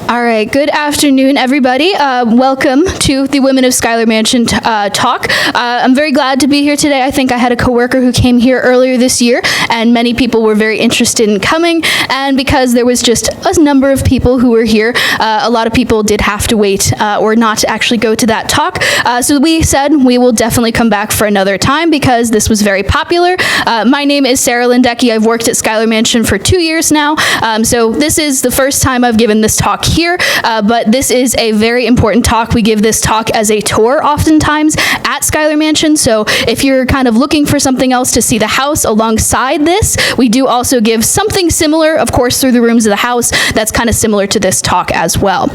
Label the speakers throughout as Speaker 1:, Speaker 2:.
Speaker 1: All right, good afternoon, everybody. Welcome to the Women of Schuyler Mansion talk. I'm very glad to be here today. I think I had a coworker who came here earlier this year, and many people were very interested in coming, and because there was just a number of people who were here, a lot of people did have to wait or not actually go to that talk. So we said we will definitely come back for another time because this was very popular. My name is Sarah Lindecki. I've worked at Schuyler Mansion for 2 years now, so this is the first time I've given this talk here, but this is a very important talk. We give this talk as a tour oftentimes at Schuyler Mansion, so if you're kind of looking for something else to see the house alongside this, we do also give something similar, of course, through the rooms of the house that's kind of similar to this talk as well.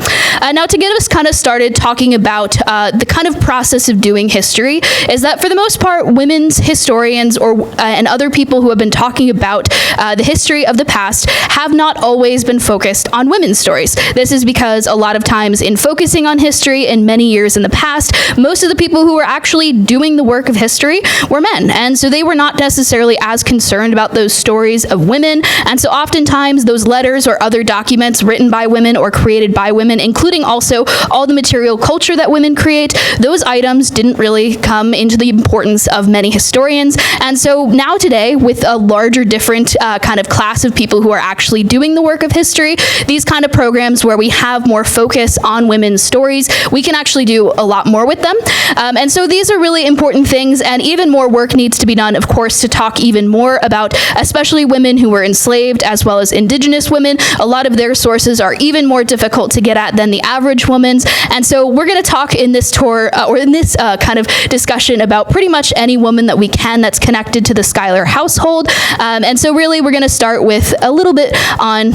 Speaker 1: Now, to get us kind of started talking about the kind of process of doing history is that for the most part, women's historians and other people who have been talking about the history of the past have not always been focused on women's stories. This is because a lot of times in focusing on history in many years in the past, most of the people who were actually doing the work of history were men, and so they were not necessarily as concerned about those stories of women, and so oftentimes those letters or other documents written by women or created by women, including also all the material culture that women create, those items didn't really come into the importance of many historians. And so now today, with a larger different kind of class of people who are actually doing the work of history, these kind of programs where we have more focus on women's stories, we can actually do a lot more with them. And so these are really important things, and even more work needs to be done, of course, to talk even more about especially women who were enslaved as well as indigenous women. A lot of their sources are even more difficult to get at than the average woman's. And so we're going to talk in this tour or in this kind of discussion about pretty much any woman that we can that's connected to the Schuyler household. And so really we're going to start with a little bit on,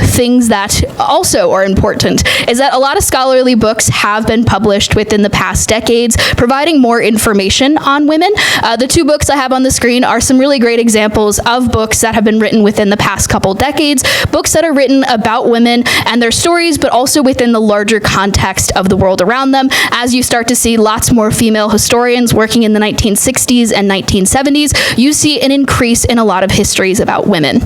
Speaker 1: things that also are important, is that a lot of scholarly books have been published within the past decades, providing more information on women. The two books I have on the screen are some really great examples of books that have been written within the past couple decades, books that are written about women and their stories, but also within the larger context of the world around them, as you start to see lots more female historians working in the 1960s and 1970s, you see an increase in a lot of histories about women.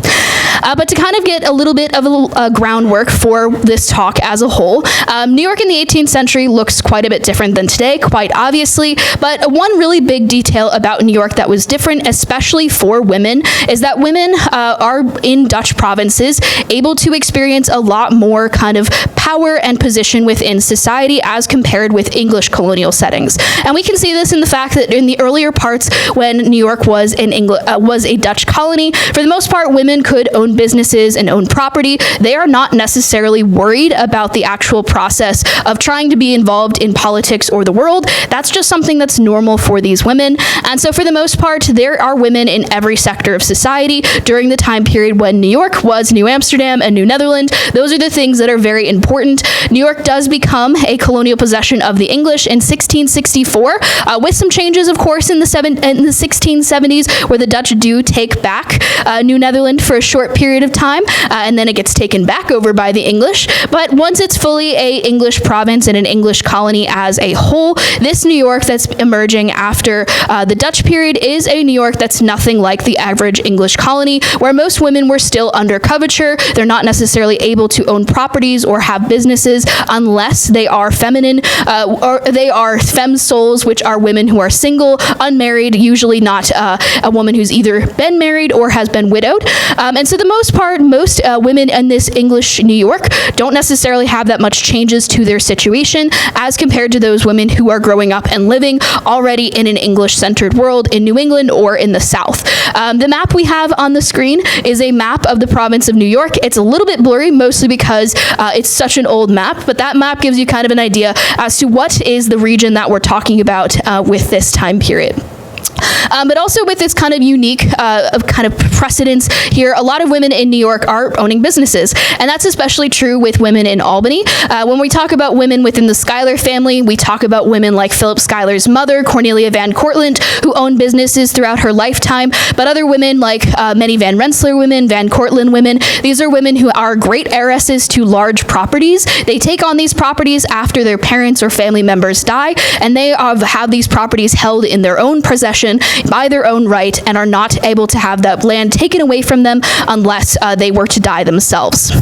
Speaker 1: But to kind of get a little bit of a groundwork for this talk as a whole, New York in the 18th century looks quite a bit different than today, quite obviously, but one really big detail about New York that was different, especially for women, is that women are in Dutch provinces able to experience a lot more kind of power and position within society as compared with English colonial settings. And we can see this in the fact that in the earlier parts when New York was a Dutch colony, for the most part, women could own businesses and own property. They are not necessarily worried about the actual process of trying to be involved in politics or the world. That's just something that's normal for these women. And so for the most part, there are women in every sector of society during the time period when New York was New Amsterdam and New Netherland. Those are the things that are very important. New York does become a colonial possession of the English in 1664, with some changes, of course, in the 1670s, where the Dutch do take back New Netherland for a short period of time, and then it gets taken back over by the English. But once it's fully a English province and an English colony as a whole, this New York that's emerging after the Dutch period is a New York that's nothing like the average English colony, where most women were still under coverture. They're not necessarily able to own properties or have businesses unless they are feminine, or they are femme souls, which are women who are single, unmarried, usually not a woman who's either been married or has been widowed. And so the most part, most women in this English New York don't necessarily have that much changes to their situation as compared to those women who are growing up and living already in an English-centered world in New England or in the South. The map we have on the screen is a map of the province of New York. It's a little bit blurry, mostly because it's such an old map, but that map gives you kind of an idea as to what is the region that we're talking about with this time period. But also with this kind of unique kind of precedence here, a lot of women in New York are owning businesses, and that's especially true with women in Albany. When we talk about women within the Schuyler family, we talk about women like Philip Schuyler's mother, Cornelia Van Cortlandt, who owned businesses throughout her lifetime, but other women like many Van Rensselaer women, Van Cortlandt women, these are women who are great heiresses to large properties. They take on these properties after their parents or family members die, and they have these properties held in their own possession by their own right and are not able to have that land taken away from them unless they were to die themselves.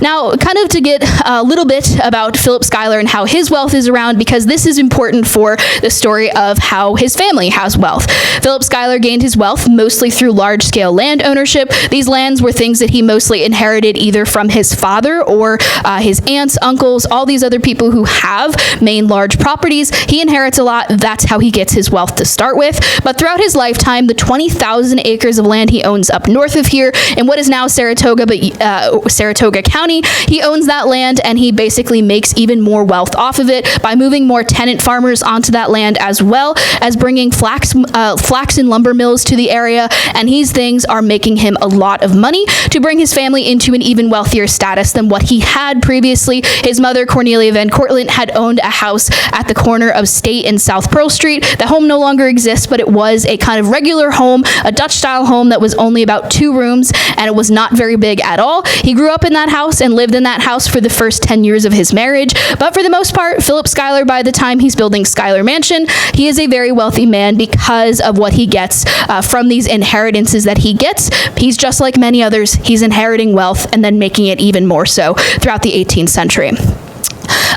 Speaker 1: Now, kind of to get a little bit about Philip Schuyler and how his wealth is around, because this is important for the story of how his family has wealth. Philip Schuyler gained his wealth mostly through large-scale land ownership. These lands were things that he mostly inherited either from his father or his aunts, uncles, all these other people who have main large properties. He inherits a lot. That's how he gets his wealth to start with. But throughout his lifetime, the 20,000 acres of land he owns up north of here in what is now Saratoga, but Saratoga County, he owns that land, and he basically makes even more wealth off of it by moving more tenant farmers onto that land, as well as bringing flax and lumber mills to the area. And these things are making him a lot of money to bring his family into an even wealthier status than what he had previously. His mother, Cornelia Van Cortlandt, had owned a house at the corner of State and South Pearl Street. The home no longer exists, but it was a kind of regular home, a Dutch-style home that was only about 2 rooms, and it was not very big at all. He grew up in that house and lived in that house for the first 10 years of his marriage. But for the most part, Philip Schuyler, by the time he's building Schuyler Mansion, he is a very wealthy man because of what he gets from these inheritances that he gets. He's just like many others. He's inheriting wealth and then making it even more so throughout the 18th century.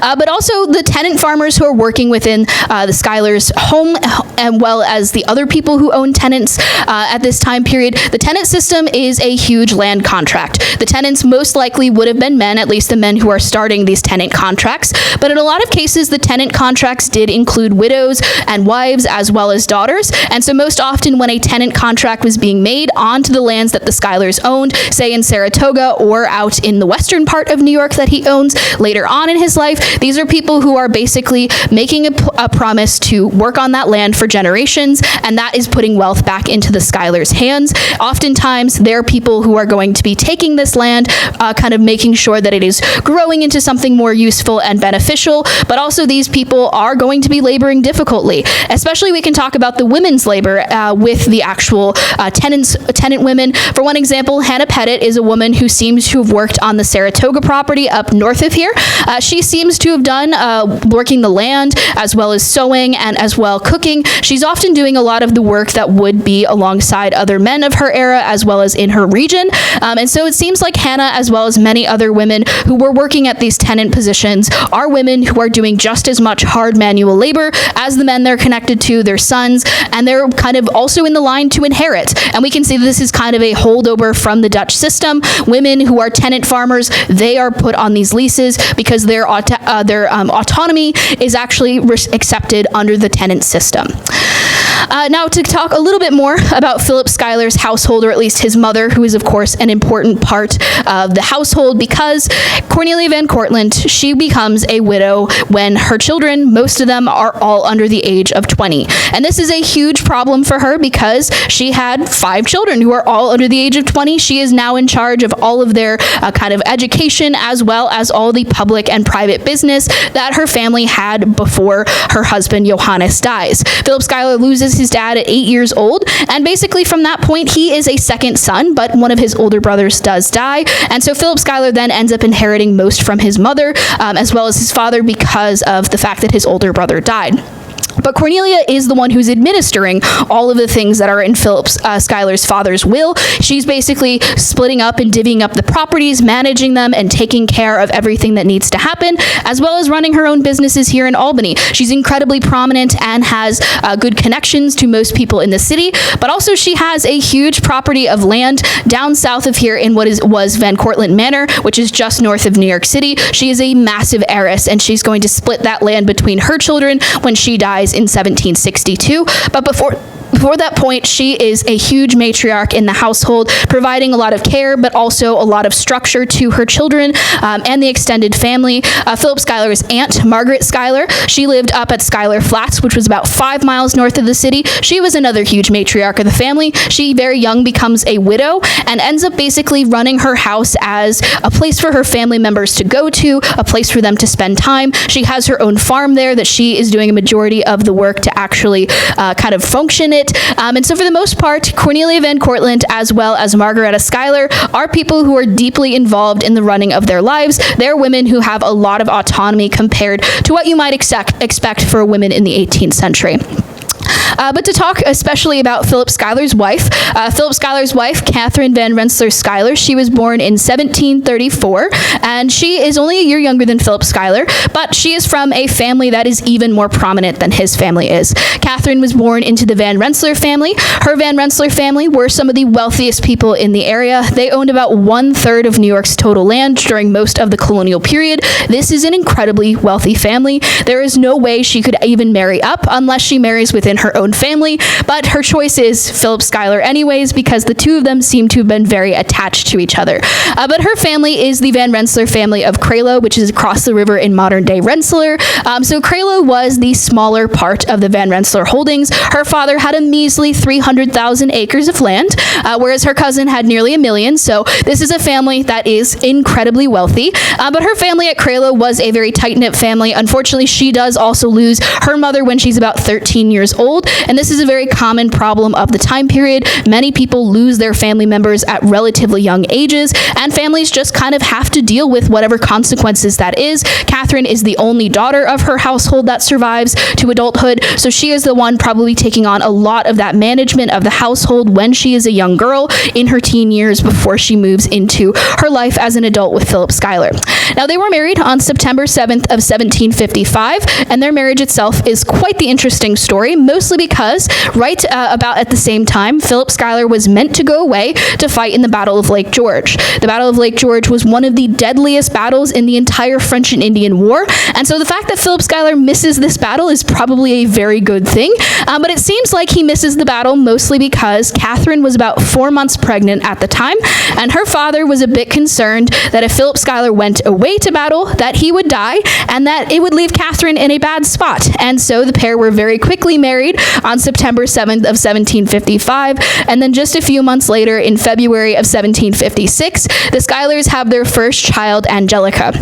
Speaker 1: But also the tenant farmers who are working within the Schuylers' home, and well as the other people who own tenants at this time period. The tenant system is a huge land contract. The tenants most likely would have been men, at least the men who are starting these tenant contracts. But in a lot of cases, the tenant contracts did include widows and wives as well as daughters. And so most often when a tenant contract was being made onto the lands that the Schuylers owned, say in Saratoga or out in the western part of New York that he owns later on in his life, these are people who are basically making a promise to work on that land for generations, and that is putting wealth back into the Schuylers' hands. Oftentimes, they're people who are going to be taking this land, kind of making sure that it is growing into something more useful and beneficial, but also these people are going to be laboring difficultly. Especially we can talk about the women's labor with the actual tenant women. For one example, Hannah Pettit is a woman who seems to have worked on the Saratoga property up north of here. She seems to have done working the land as well as sewing and as well cooking. She's often doing a lot of the work that would be alongside other men of her era as well as in her region. And so it seems like Hannah, as well as many other women who were working at these tenant positions, are women who are doing just as much hard manual labor as the men they're connected to, their sons, and they're kind of also in the line to inherit. And we can see this is kind of a holdover from the Dutch system. Women who are tenant farmers, they are put on these leases because their autonomy is actually accepted under the tenant system. Now to talk a little bit more about Philip Schuyler's household, or at least his mother, who is of course an important part of the household, because Cornelia Van Cortlandt, she becomes a widow when her children, most of them are all under the age of 20. And this is a huge problem for her because she had 5 children who are all under the age of 20. She is now in charge of all of their kind of education as well as all the public and private business that her family had before her husband Johannes dies. Philip Schuyler loses his dad at 8 years old, and basically from that point he is a second son, but one of his older brothers does die, and so Philip Schuyler then ends up inheriting most from his mother as well as his father because of the fact that his older brother died. But Cornelia is the one who's administering all of the things that are in Philip Schuyler's father's will. She's basically splitting up and divvying up the properties, managing them, and taking care of everything that needs to happen, as well as running her own businesses here in Albany. She's incredibly prominent and has good connections to most people in the city, but also she has a huge property of land down south of here in what was Van Cortlandt Manor, which is just north of New York City. She is a massive heiress, and she's going to split that land between her children when she dies in 1762. But before that point, she is a huge matriarch in the household, providing a lot of care, but also a lot of structure to her children and the extended family. Philip Schuyler's aunt, Margaret Schuyler, she lived up at Schuyler Flats, which was about 5 miles north of the city. She was another huge matriarch of the family. She, very young, becomes a widow and ends up basically running her house as a place for her family members to go to, a place for them to spend time. She has her own farm there that she is doing a majority of the work to actually kind of function it. And so for the most part, Cornelia Van Cortlandt as well as Margaretta Schuyler are people who are deeply involved in the running of their lives. They're women who have a lot of autonomy compared to what you might expect for women in the 18th century. But to talk especially about Philip Schuyler's wife, Catharine Van Rensselaer Schuyler, she was born in 1734, and she is only a year younger than Philip Schuyler, but she is from a family that is even more prominent than his family is. Catharine was born into the Van Rensselaer family. Her Van Rensselaer family were some of the wealthiest people in the area. They owned about 1/3 of New York's total land during most of the colonial period. This is an incredibly wealthy family. There is no way she could even marry up unless she marries within her own family, but her choice is Philip Schuyler anyways, because the two of them seem to have been very attached to each other. But her family is the Van Rensselaer family of Craylow, which is across the river in modern-day Rensselaer. So Craylow was the smaller part of the Van Rensselaer holdings. Her father had a measly 300,000 acres of land, whereas her cousin had nearly 1 million. So this is a family that is incredibly wealthy. But her family at Craylow was a very tight-knit family. Unfortunately, she does also lose her mother when she's about 13 years old, and this is a very common problem of the time period. Many people lose their family members at relatively young ages, and families just kind of have to deal with whatever consequences that is. Catharine is the only daughter of her household that survives to adulthood, so she is the one probably taking on a lot of that management of the household when she is a young girl in her teen years before she moves into her life as an adult with Philip Schuyler. Now, they were married on September 7th of 1755, and their marriage itself is quite the interesting story, mostly because right about at the same time, Philip Schuyler was meant to go away to fight in the Battle of Lake George. The Battle of Lake George was one of the deadliest battles in the entire French and Indian War, and so the fact that Philip Schuyler misses this battle is probably a very good thing, but it seems like he misses the battle mostly because Catharine was about 4 months pregnant at the time, and her father was a bit concerned that if Philip Schuyler went away to battle, that he would die, and that it would leave Catharine in a bad spot. And so the pair were very quickly married on September 7th of 1755, and then just a few months later, in February of 1756, the Schuylers have their first child, Angelica.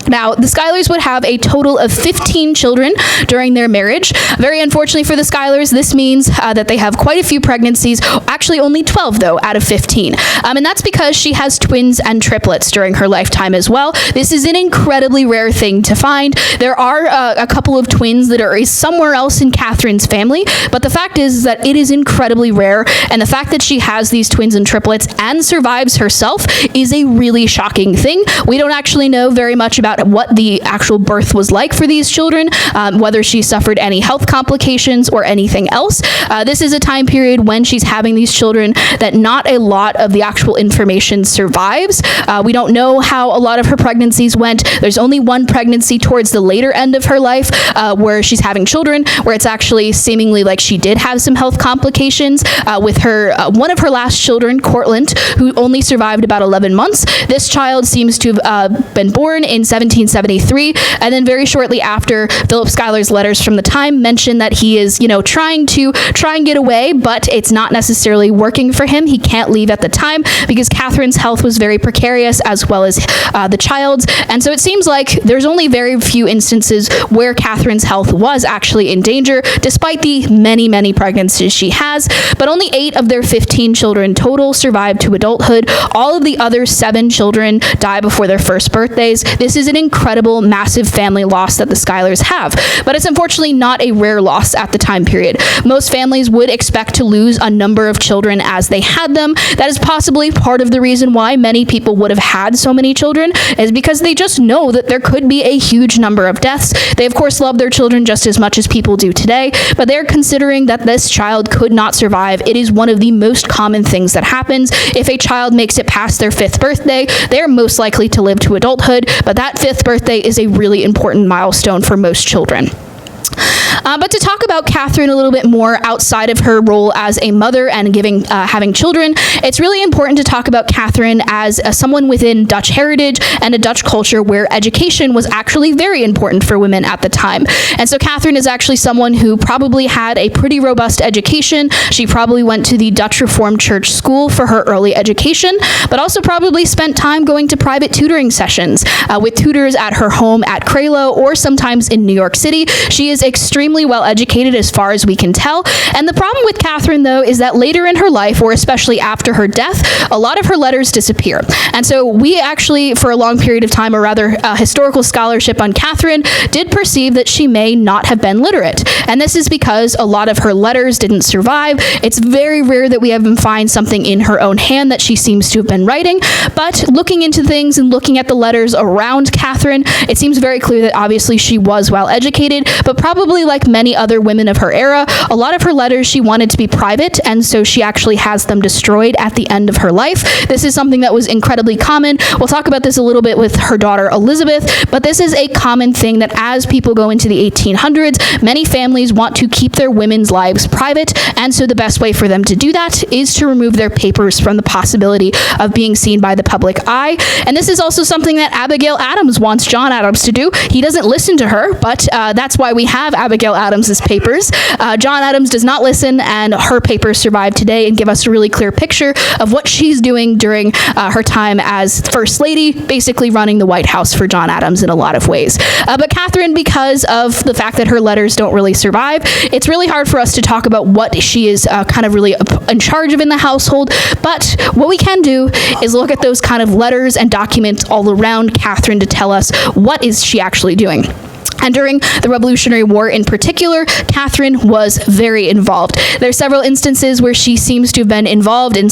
Speaker 1: Now, the Schuylers would have a total of 15 children during their marriage. Very unfortunately for the Schuylers, this means that they have quite a few pregnancies, actually only 12 though, out of 15. And that's because she has twins and triplets during her lifetime as well. This is an incredibly rare thing to find. There are a couple of twins that are somewhere else in Catharine's family, but the fact is that it is incredibly rare, and the fact that she has these twins and triplets and survives herself is a really shocking thing. We don't actually know very much about what the actual birth was like for these children, whether she suffered any health complications or anything else. This is a time period when she's having these children that not a lot of the actual information survives. We don't know how a lot of her pregnancies went. There's only one pregnancy towards the later end of her life where she's having children, where it's actually seemingly like she did have some health complications with her one of her last children, Cortland, who only survived about 11 months. This child seems to have been born in 1773, and then very shortly after, Philip Schuyler's letters from the time mention that he is, trying and get away, but it's not necessarily working for him. He can't leave at the time because Catharine's health was very precarious, as well as the child's, and so it seems like there's only very few instances where Catharine's health was actually in danger, despite the many, many pregnancies she has, but only 8 of their 15 children total survived to adulthood. All of the other 7 children die before their first birthdays. This is an incredible, massive family loss that the Schuylers have, but it's unfortunately not a rare loss at the time period. Most families would expect to lose a number of children as they had them. That is possibly part of the reason why many people would have had so many children, is because they just know that there could be a huge number of deaths. They of course love their children just as much as people do today, but they're considering that this child could not survive. It is one of the most common things that happens. If a child makes it past their 5th birthday, they're most likely to live to adulthood, but that 5th birthday is a really important milestone for most children. But to talk about Catharine a little bit more outside of her role as a mother and having children, it's really important to talk about Catharine as someone within Dutch heritage and a Dutch culture where education was actually very important for women at the time. And so Catharine is actually someone who probably had a pretty robust education. She probably went to the Dutch Reformed Church school for her early education, but also probably spent time going to private tutoring sessions with tutors at her home at Craylow or sometimes in New York City. She is extremely extremely well educated as far as we can tell. And the problem with Catharine, though, is that later in her life, or especially after her death, a lot of her letters disappear. And so we actually, for a long period of time, or rather historical scholarship on Catharine, did perceive that she may not have been literate. And this is because a lot of her letters didn't survive. It's very rare that we even find something in her own hand that she seems to have been writing. But looking into things and looking at the letters around Catharine, it seems very clear that obviously she was well educated, but probably like many other women of her era, a lot of her letters she wanted to be private, and so she actually has them destroyed at the end of her life. This is something that was incredibly common. We'll talk about this a little bit with her daughter Elizabeth, but this is a common thing that as people go into the 1800s, many families want to keep their women's lives private, and so the best way for them to do that is to remove their papers from the possibility of being seen by the public eye. And this is also something that Abigail Adams wants John Adams to do. He doesn't listen to her, but that's why we have Abigail Adams's papers. John Adams does not listen, and her papers survive today and give us a really clear picture of what she's doing during her time as First Lady, basically running the White House for John Adams in a lot of ways. But Catharine, because of the fact that her letters don't really survive, it's really hard for us to talk about what she is kind of really in charge of in the household. But what we can do is look at those kind of letters and documents all around Catharine to tell us what is she actually doing. And during the Revolutionary War in particular, Catharine was very involved. There are several instances where she seems to have been involved in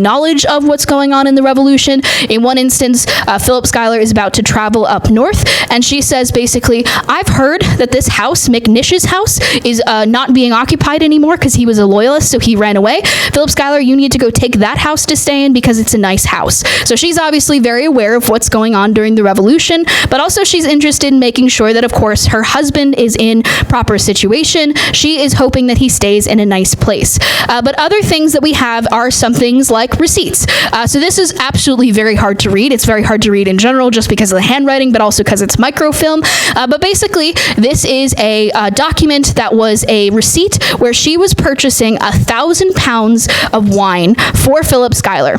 Speaker 1: knowledge of what's going on in the Revolution. In one instance, Philip Schuyler is about to travel up north, and she says basically, I've heard that this house, McNish's house, is not being occupied anymore because he was a loyalist, so he ran away. Philip Schuyler, you need to go take that house to stay in because it's a nice house. So she's obviously very aware of what's going on during the Revolution, but also she's interested in making sure that, of course, her husband is in proper situation. She is hoping that he stays in a nice place. But other things that we have are some things like receipts. So this is absolutely very hard to read. It's very hard to read in general just because of the handwriting, but also because it's microfilm. But basically, this is a document that was a receipt where she was purchasing 1,000 pounds of wine for Philip Schuyler.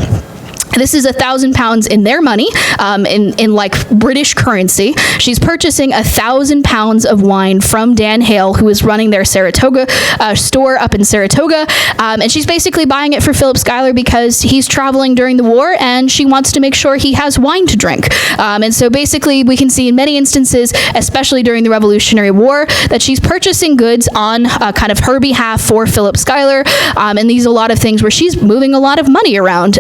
Speaker 1: This is 1,000 pounds in their money, in like British currency. She's purchasing 1,000 pounds of wine from Dan Hale, who is running their Saratoga store up in Saratoga. And she's basically buying it for Philip Schuyler because he's traveling during the war and she wants to make sure he has wine to drink. And so basically we can see in many instances, especially during the Revolutionary War, that she's purchasing goods on kind of her behalf for Philip Schuyler. And these are a lot of things where she's moving a lot of money around,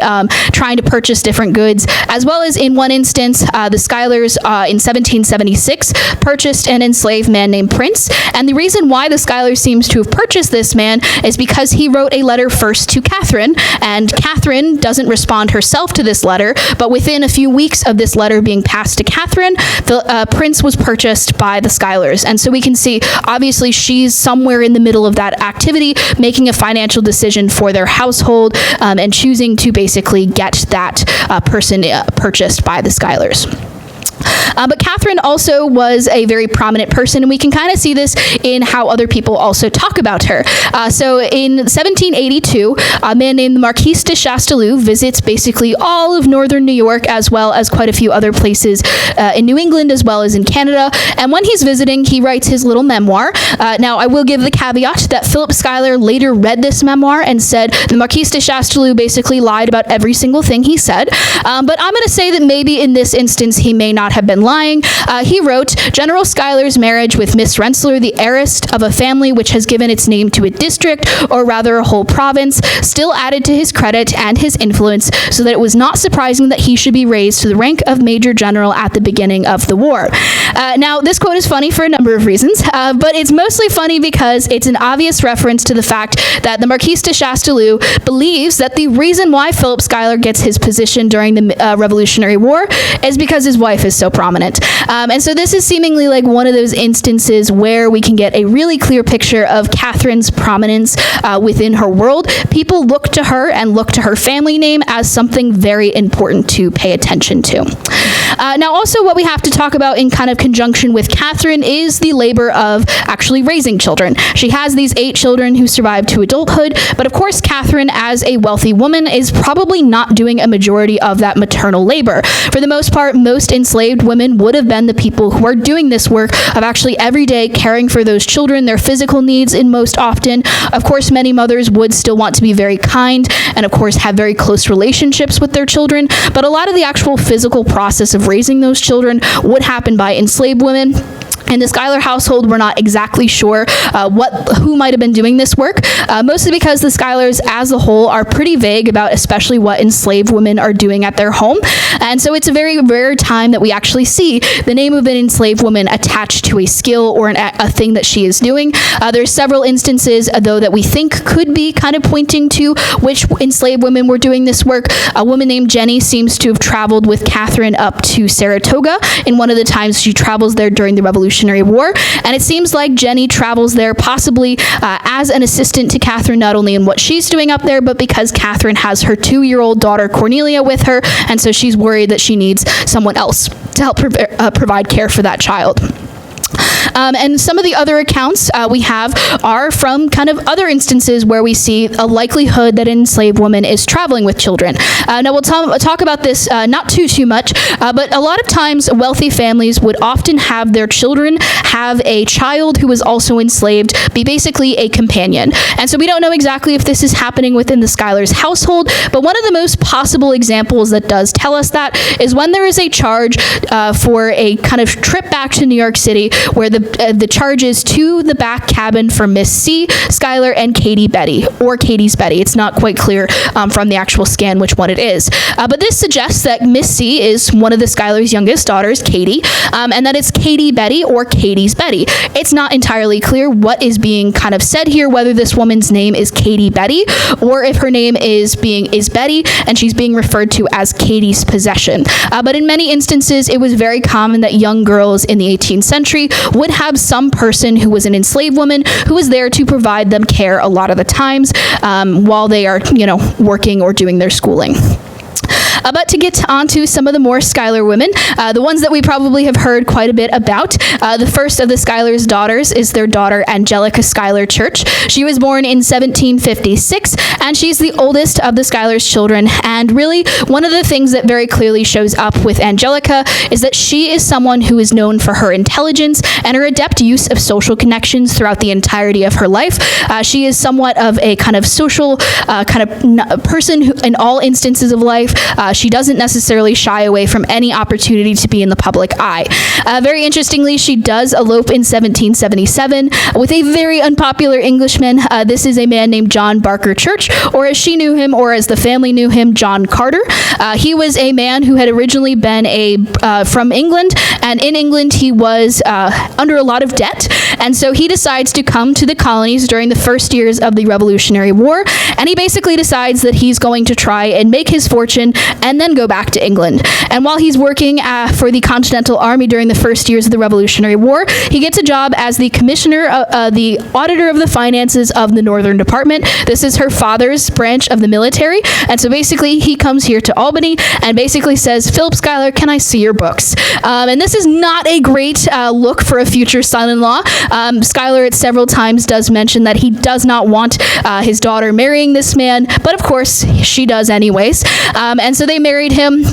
Speaker 1: trying to purchase different goods, as well as in one instance, the Schuylers in 1776 purchased an enslaved man named Prince. And the reason why the Schuylers seems to have purchased this man is because he wrote a letter first to Catharine, and Catharine doesn't respond herself to this letter, but within a few weeks of this letter being passed to Catharine, the Prince was purchased by the Schuylers. And so we can see, obviously, she's somewhere in the middle of that activity, making a financial decision for their household, and choosing to basically get that person purchased by the Schuylers. But Catharine also was a very prominent person, and we can kind of see this in how other people also talk about her. So in 1782, a man named the Marquis de Chastellux visits basically all of northern New York, as well as quite a few other places in New England, as well as in Canada. And when he's visiting, he writes his little memoir. Now, I will give the caveat that Philip Schuyler later read this memoir and said the Marquis de Chastellux basically lied about every single thing he said. But I'm going to say that maybe in this instance, he may not have been lying. He wrote, General Schuyler's marriage with Miss Rensselaer, the heiress of a family which has given its name to a district, or rather a whole province, still added to his credit and his influence, so that it was not surprising that he should be raised to the rank of Major General at the beginning of the war. Now, this quote is funny for a number of reasons, but it's mostly funny because it's an obvious reference to the fact that the Marquis de Chastellux believes that the reason why Philip Schuyler gets his position during the Revolutionary War is because his wife is so prominent. And so this is seemingly like one of those instances where we can get a really clear picture of Catharine's prominence within her world. People look to her and look to her family name as something very important to pay attention to. Now, also what we have to talk about in kind of conjunction with Catharine is the labor of actually raising children. She has these 8 children who survived to adulthood, but of course, Catharine, as a wealthy woman, is probably not doing a majority of that maternal labor. For the most part, most enslaved women would have been the people who are doing this work of actually every day caring for those children, their physical needs, and most often, of course, many mothers would still want to be very kind and, of course, have very close relationships with their children, but a lot of the actual physical process of raising those children would happen by enslaved women. In the Schuyler household, we're not exactly sure who might have been doing this work, mostly because the Schuylers as a whole are pretty vague about especially what enslaved women are doing at their home. And so it's a very rare time that we actually see the name of an enslaved woman attached to a skill or a thing that she is doing. There's several instances, though, that we think could be kind of pointing to which enslaved women were doing this work. A woman named Jenny seems to have traveled with Catharine up to Saratoga in one of the times she travels there during the Revolutionary War, and it seems like Jenny travels there possibly as an assistant to Catharine, not only in what she's doing up there, but because Catharine has her 2-year-old daughter Cornelia with her, and so she's worried that she needs someone else to help provide care for that child. And some of the other accounts we have are from kind of other instances where we see a likelihood that an enslaved woman is traveling with children. Now, we'll talk about this not too much, but a lot of times wealthy families would often have their children have a child who is also enslaved be basically a companion. And so we don't know exactly if this is happening within the Schuylers household, but one of the most possible examples that does tell us that is when there is a charge for a kind of trip back to New York City, where the charge is to the back cabin for Miss C, Schuyler, and Katie Betty, or Katie's Betty. It's not quite clear from the actual scan which one it is. But this suggests that Miss C is one of the Schuylers' youngest daughters, Katie, and that it's Katie Betty or Katie's Betty. It's not entirely clear what is being kind of said here, whether this woman's name is Katie Betty, or if her name is Betty, and she's being referred to as Katie's possession. But in many instances, it was very common that young girls in the 18th century would have some person who was an enslaved woman who was there to provide them care a lot of the times while they are, working or doing their schooling. But to get on to some of the more Schuyler women, the ones that we probably have heard quite a bit about, the first of the Schuylers' daughters is their daughter Angelica Schuyler Church. She was born in 1756, and she's the oldest of the Schuyler's children. And really, one of the things that very clearly shows up with Angelica is that she is someone who is known for her intelligence and her adept use of social connections throughout the entirety of her life. She is somewhat of a kind of social person who, in all instances of life, she doesn't necessarily shy away from any opportunity to be in the public eye. Very interestingly, she does elope in 1777 with a very unpopular Englishman. This is a man named John Barker Church, or as she knew him, or as the family knew him, John Carter. He was a man who had originally been from England, and in England he was under a lot of debt, and so he decides to come to the colonies during the first years of the Revolutionary War, and he basically decides that he's going to try and make his fortune and then go back to England. And while he's working for the Continental Army during the first years of the Revolutionary War, he gets a job as the commissioner, the auditor of the finances of the Northern Department. This is her father's branch of the military. And so basically he comes here to Albany and basically says, "Philip Schuyler, can I see your books?" And this is not a great look for a future son-in-law. Schuyler at several times does mention that he does not want his daughter marrying this man, but of course she does anyways. And so they married him.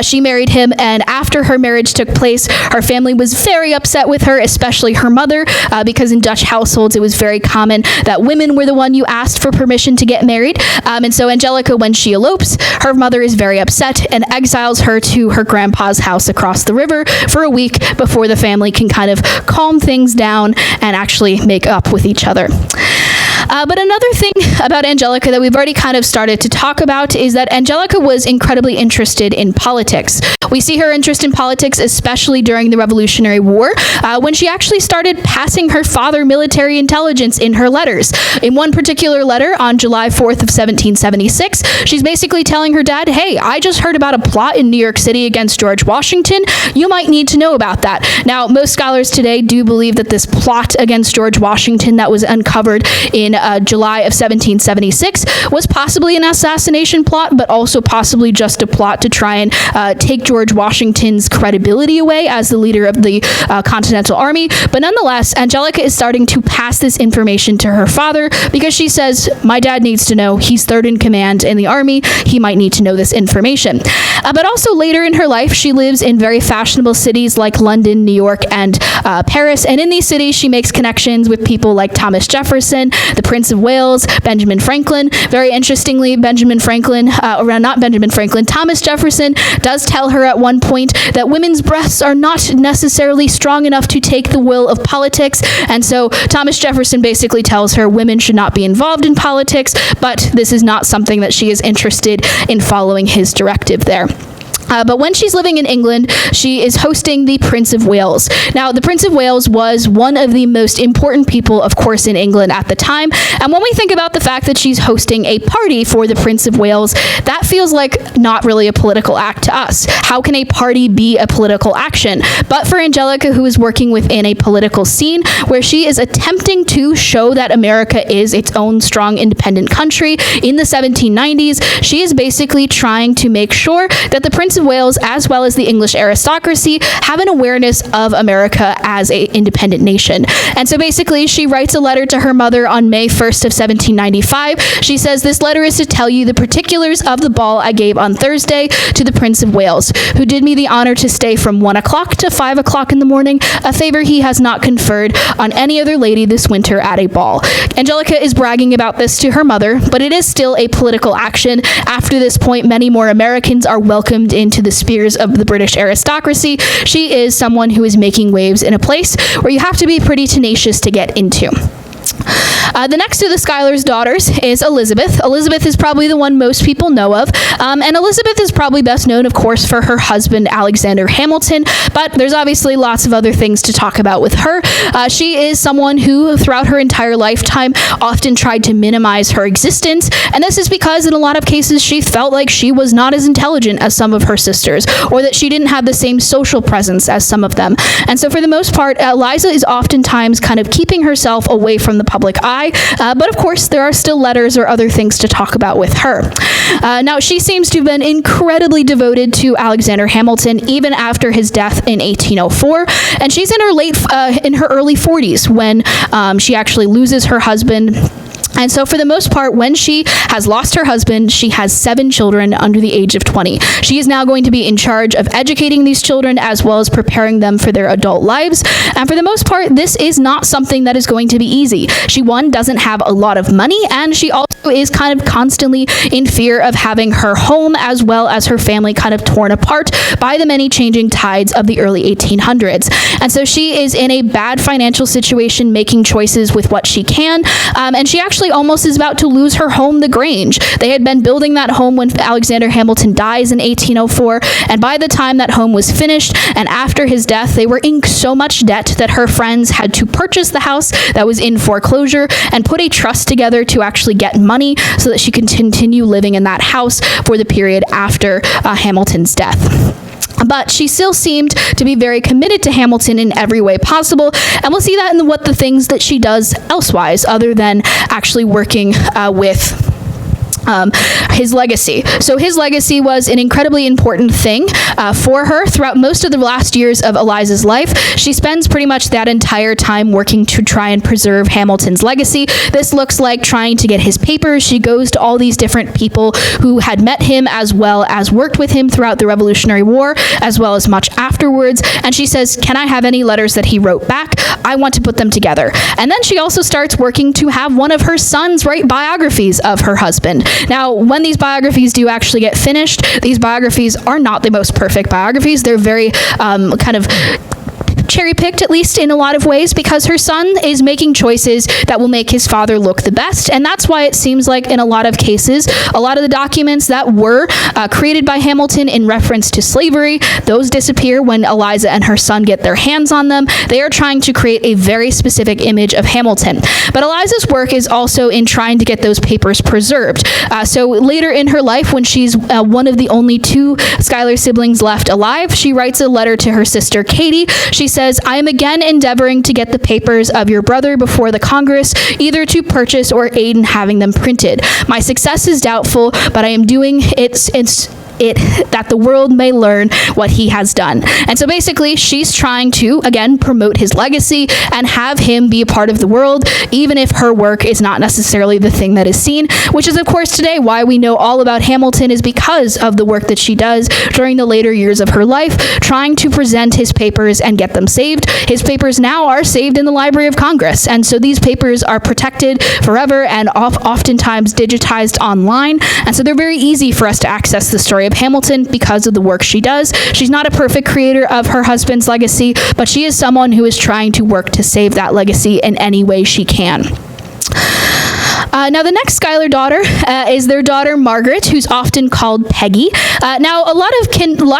Speaker 1: She married him, and after her marriage took place, her family was very upset with her, especially her mother, because in Dutch households it was very common that women were the one you asked for permission to get married. And so Angelica, when she elopes, her mother is very upset and exiles her to her grandpa's house across the river for a week before the family can kind of calm things down and actually make up with each other. But another thing about Angelica that we've already kind of started to talk about is that Angelica was incredibly interested in politics. We see her interest in politics, especially during the Revolutionary War, when she actually started passing her father military intelligence in her letters. In one particular letter on July 4th of 1776, she's basically telling her dad, "Hey, I just heard about a plot in New York City against George Washington. You might need to know about that." Now, most scholars today do believe that this plot against George Washington that was uncovered in July of 1776 was possibly an assassination plot, but also possibly just a plot to try and take George Washington's credibility away as the leader of the Continental Army. But nonetheless, Angelica is starting to pass this information to her father because she says, my dad needs to know. He's third in command in the army. He might need to know this information. But also later in her life, she lives in very fashionable cities like London, New York, and Paris. And in these cities, she makes connections with people like Thomas Jefferson, the Prince of Wales, Benjamin Franklin. Very interestingly, Thomas Jefferson does tell her at one point that women's breasts are not necessarily strong enough to take the will of politics. And so Thomas Jefferson basically tells her women should not be involved in politics, but this is not something that she is interested in following his directive there. But when she's living in England, she is hosting the Prince of Wales. Now, the Prince of Wales was one of the most important people, of course, in England at the time. And when we think about the fact that she's hosting a party for the Prince of Wales, that feels like not really a political act to us. How can a party be a political action? But for Angelica, who is working within a political scene where she is attempting to show that America is its own strong, independent country in the 1790s, she is basically trying to make sure that the Prince of Wales, as well as the English aristocracy, have an awareness of America as an independent nation. And so basically, she writes a letter to her mother on May 1st of 1795. She says, this letter is to tell you the particulars of the ball I gave on Thursday to the Prince of Wales, who did me the honor to stay from 1 o'clock to 5 o'clock in the morning, a favor he has not conferred on any other lady this winter at a ball. Angelica is bragging about this to her mother, but it is still a political action. After this point, many more Americans are welcomed into the spheres of the British aristocracy. She is someone who is making waves in a place where you have to be pretty tenacious to get into. The next of the Schuylers' daughters is Elizabeth. Elizabeth is probably the one most people know of, and Elizabeth is probably best known, of course, for her husband, Alexander Hamilton, but there's obviously lots of other things to talk about with her. She is someone who, throughout her entire lifetime, often tried to minimize her existence, and this is because in a lot of cases she felt like she was not as intelligent as some of her sisters, or that she didn't have the same social presence as some of them. And so for the most part, Eliza is oftentimes kind of keeping herself away from the public eye, but of course there are still letters or other things to talk about with her. Now, she seems to have been incredibly devoted to Alexander Hamilton even after his death in 1804, and she's in her early 40s when she actually loses her husband. And so for the most part, when she has lost her husband, she has 7 children under the age of 20. She is now going to be in charge of educating these children as well as preparing them for their adult lives. And for the most part, this is not something that is going to be easy. She, one, doesn't have a lot of money, and she also is kind of constantly in fear of having her home as well as her family kind of torn apart by the many changing tides of the early 1800s. And so she is in a bad financial situation, making choices with what she can, and she actually almost is about to lose her home, the Grange. They had been building that home when Alexander Hamilton dies in 1804, and by the time that home was finished and after his death, they were in so much debt that her friends had to purchase the house that was in foreclosure and put a trust together to actually get money so that she could continue living in that house for the period after Hamilton's death. But she still seemed to be very committed to Hamilton in every way possible, and we'll see that in what the things that she does elsewise, other than actually working with his legacy. So his legacy was an incredibly important thing for her throughout most of the last years of Eliza's life. She spends pretty much that entire time working to try and preserve Hamilton's legacy. This looks like trying to get his papers. She goes to all these different people who had met him as well as worked with him throughout the Revolutionary War, as well as much afterwards, and she says, can I have any letters that he wrote back? I want to put them together. And then she also starts working to have one of her sons write biographies of her husband. Now, when these biographies do actually get finished, these biographies are not the most perfect biographies. They're very kind of cherry-picked, at least in a lot of ways, because her son is making choices that will make his father look the best, and that's why it seems like in a lot of cases, a lot of the documents that were created by Hamilton in reference to slavery, those disappear when Eliza and her son get their hands on them. They are trying to create a very specific image of Hamilton. But Eliza's work is also in trying to get those papers preserved. So later in her life, when she's one of the only 2 Schuyler siblings left alive, she writes a letter to her sister Katie. She says, "I am again endeavoring to get the papers of your brother before the Congress, either to purchase or aid in having them printed. My success is doubtful, but I am doing it that the world may learn what he has done." And so basically, she's trying to, again, promote his legacy and have him be a part of the world, even if her work is not necessarily the thing that is seen, which is, of course, today why we know all about Hamilton is because of the work that she does during the later years of her life, trying to present his papers and get them saved. His papers now are saved in the Library of Congress, and so these papers are protected forever and oftentimes digitized online, and so they're very easy for us to access the story of Hamilton because of the work she does. She's not a perfect creator of her husband's legacy, but she is someone who is trying to work to save that legacy in any way she can. Now, the next Schuyler daughter is their daughter Margaret, who's often called Peggy. Now, a lot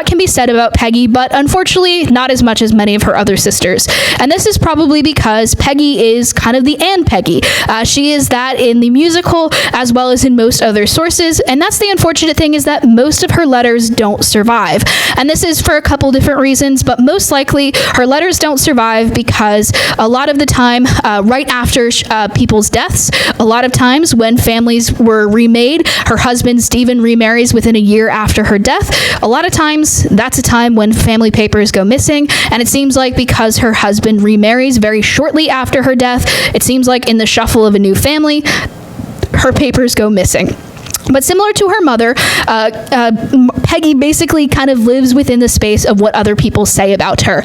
Speaker 1: can be said about Peggy, but unfortunately, not as much as many of her other sisters. And this is probably because Peggy is kind of the Aunt Peggy. She is that in the musical as well as in most other sources. And that's the unfortunate thing, is that most of her letters don't survive. And this is for a couple different reasons, but most likely her letters don't survive because a lot of the time, right after people's deaths, a lot of times when families were remade, her husband Stephen remarries within a year after her death. A lot of times that's a time when family papers go missing, and it seems like because her husband remarries very shortly after her death, it seems like in the shuffle of a new family, her papers go missing. But similar to her mother, Peggy basically kind of lives within the space of what other people say about her.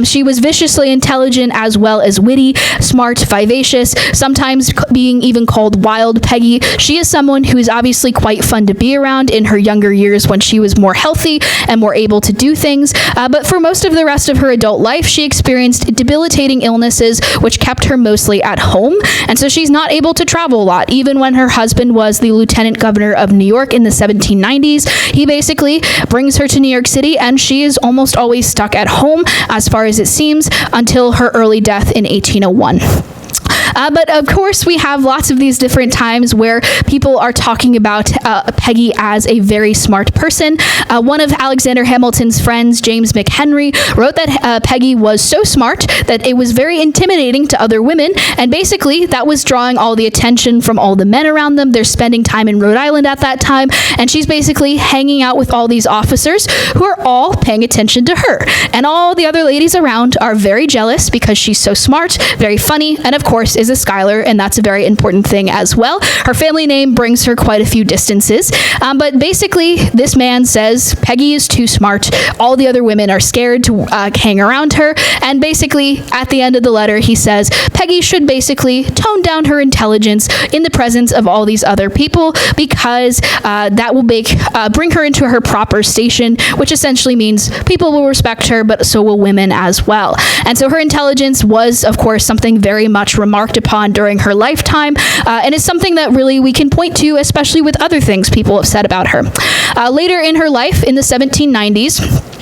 Speaker 1: She was viciously intelligent as well as witty, smart, vivacious, sometimes being even called Wild Peggy. She is someone who is obviously quite fun to be around in her younger years when she was more healthy and more able to do things. But for most of the rest of her adult life, she experienced debilitating illnesses which kept her mostly at home. And so she's not able to travel a lot. Even when her husband was the lieutenant governor of New York in the 1790s, he basically brings her to New York City, and she is almost always stuck at home, as far as it seems, until her early death in 1801. But of course, we have lots of these different times where people are talking about Peggy as a very smart person. One of Alexander Hamilton's friends, James McHenry, wrote that Peggy was so smart that it was very intimidating to other women, and basically that was drawing all the attention from all the men around them. They're spending time in Rhode Island at that time, and she's basically hanging out with all these officers who are all paying attention to her. And all the other ladies around are very jealous because she's so smart, very funny, and of course is a Schuyler, and that's a very important thing as well. Her family name brings her quite a few distances, but basically this man says Peggy is too smart. All the other women are scared to hang around her, and basically at the end of the letter he says Peggy should basically tone down her intelligence in the presence of all these other people, because that will bring her into her proper station, which essentially means people will respect her, but so will women as well. And so her intelligence was, of course, something very much remarked upon during her lifetime, and is something that really we can point to, especially with other things people have said about her. Later in her life, in the 1790s,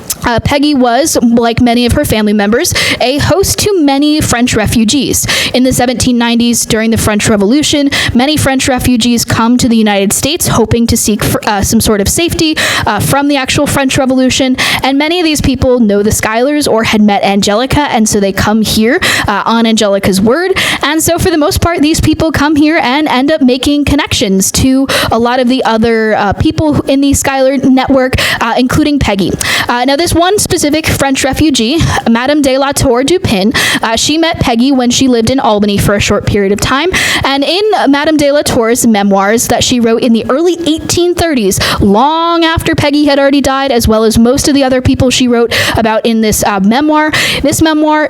Speaker 1: Peggy was, like many of her family members, a host to many French refugees. In the 1790s, during the French Revolution, many French refugees come to the United States hoping to seek some sort of safety from the actual French Revolution, and many of these people know the Schuylers or had met Angelica, and so they come here on Angelica's word. And so for the most part, these people come here and end up making connections to a lot of the other people in the Schuyler network, including Peggy. Now, this one specific French refugee, Madame de la Tour du Pin, she met Peggy when she lived in Albany for a short period of time, and in Madame de la Tour's memoirs that she wrote in the early 1830s, long after Peggy had already died, as well as most of the other people she wrote about in this memoir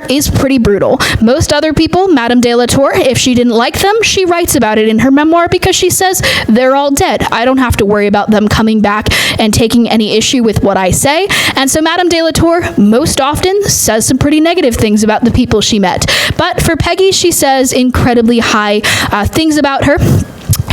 Speaker 1: is pretty brutal. Most other people, Madame de la Tour, if she didn't like them, she writes about it in her memoir because she says, they're all dead. I don't have to worry about them coming back and taking any issue with what I say. And so Madame de la Tour most often says some pretty negative things about the people she met. But for Peggy, she says incredibly high things about her.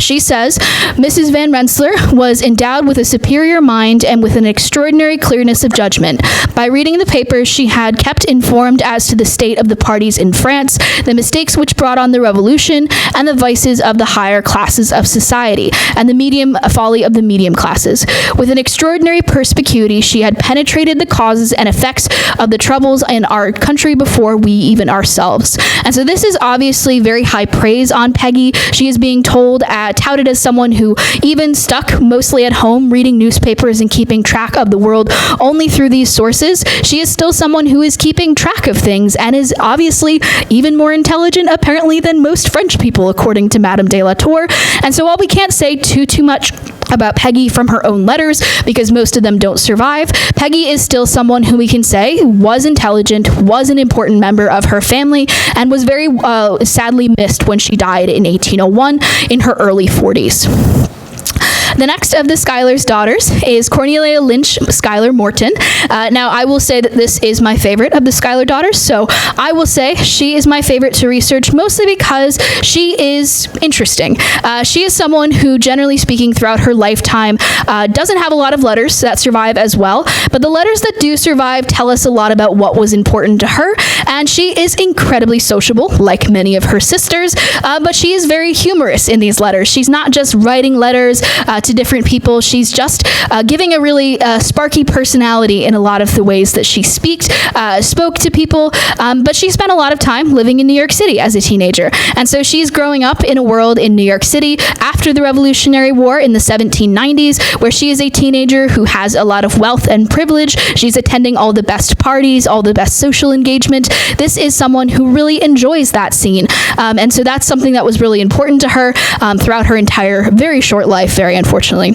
Speaker 1: She says, Mrs. Van Rensselaer was endowed with a superior mind and with an extraordinary clearness of judgment. By reading the papers, she had kept informed as to the state of the parties in France, the mistakes which brought on the revolution, and the vices of the higher classes of society, and the medium folly of the medium classes. With an extraordinary perspicuity, she had penetrated the causes and effects of the troubles in our country before we even ourselves. And so this is obviously very high praise on Peggy. She is being touted as someone who even stuck mostly at home reading newspapers and keeping track of the world only through these sources. She is still someone who is keeping track of things and is obviously even more intelligent apparently than most French people, according to Madame de la Tour. And so while we can't say too much about Peggy from her own letters, because most of them don't survive, Peggy is still someone who we can say was intelligent, was an important member of her family, and was very sadly missed when she died in 1801 in her early 40s. The next of the Schuylers' daughters is Cornelia Lynch Schuyler Morton. Now, I will say that this is my favorite of the Schuyler daughters, so I will say she is my favorite to research, mostly because she is interesting. She is someone who, generally speaking, throughout her lifetime, doesn't have a lot of letters that survive as well, but the letters that do survive tell us a lot about what was important to her, and she is incredibly sociable, like many of her sisters, but she is very humorous in these letters. She's not just writing letters to different people. She's just giving a really sparky personality in a lot of the ways that she spoke to people, but she spent a lot of time living in New York City as a teenager. And so she's growing up in a world in New York City after the Revolutionary War in the 1790s, where she is a teenager who has a lot of wealth and privilege. She's attending all the best parties, all the best social engagement. This is someone who really enjoys that scene. And so that's something that was really important to her throughout her entire very short life, very unfortunately.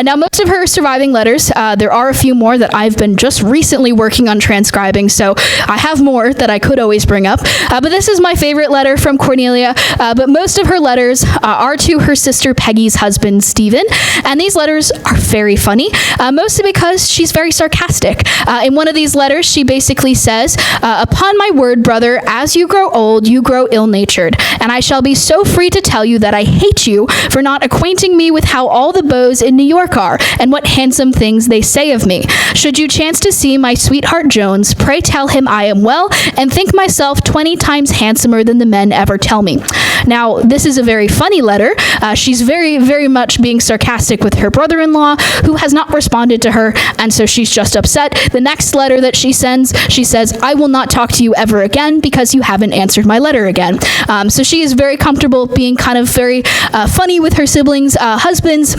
Speaker 1: Now, most of her surviving letters, there are a few more that I've been just recently working on transcribing, so I have more that I could always bring up. But this is my favorite letter from Cornelia, but most of her letters are to her sister Peggy's husband, Stephen, and these letters are very funny, mostly because she's very sarcastic. In one of these letters, she basically says, "Upon my word, brother, as you grow old, you grow ill-natured, and I shall be so free to tell you that I hate you for not acquainting me with how all the beaux in New York are, and what handsome things they say of me. Should you chance to see my sweetheart Jones, pray tell him I am well, and think myself 20 times handsomer than the men ever tell me." Now, this is a very funny letter. She's very, very much being sarcastic with her brother-in-law, who has not responded to her, and so she's just upset. The next letter that she sends, she says, "I will not talk to you ever again because you haven't answered my letter again." So she is very comfortable being kind of very funny with her siblings' husbands.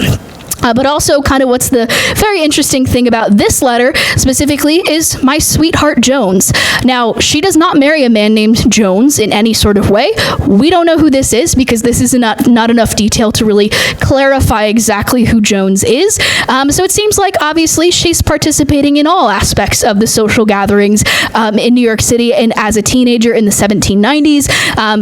Speaker 1: But also kind of what's the very interesting thing about this letter specifically is my sweetheart Jones. Now, she does not marry a man named Jones in any sort of way. We don't know who this is because this is not enough detail to really clarify exactly who Jones is. So it seems like obviously she's participating in all aspects of the social gatherings in New York City and as a teenager in the 1790s.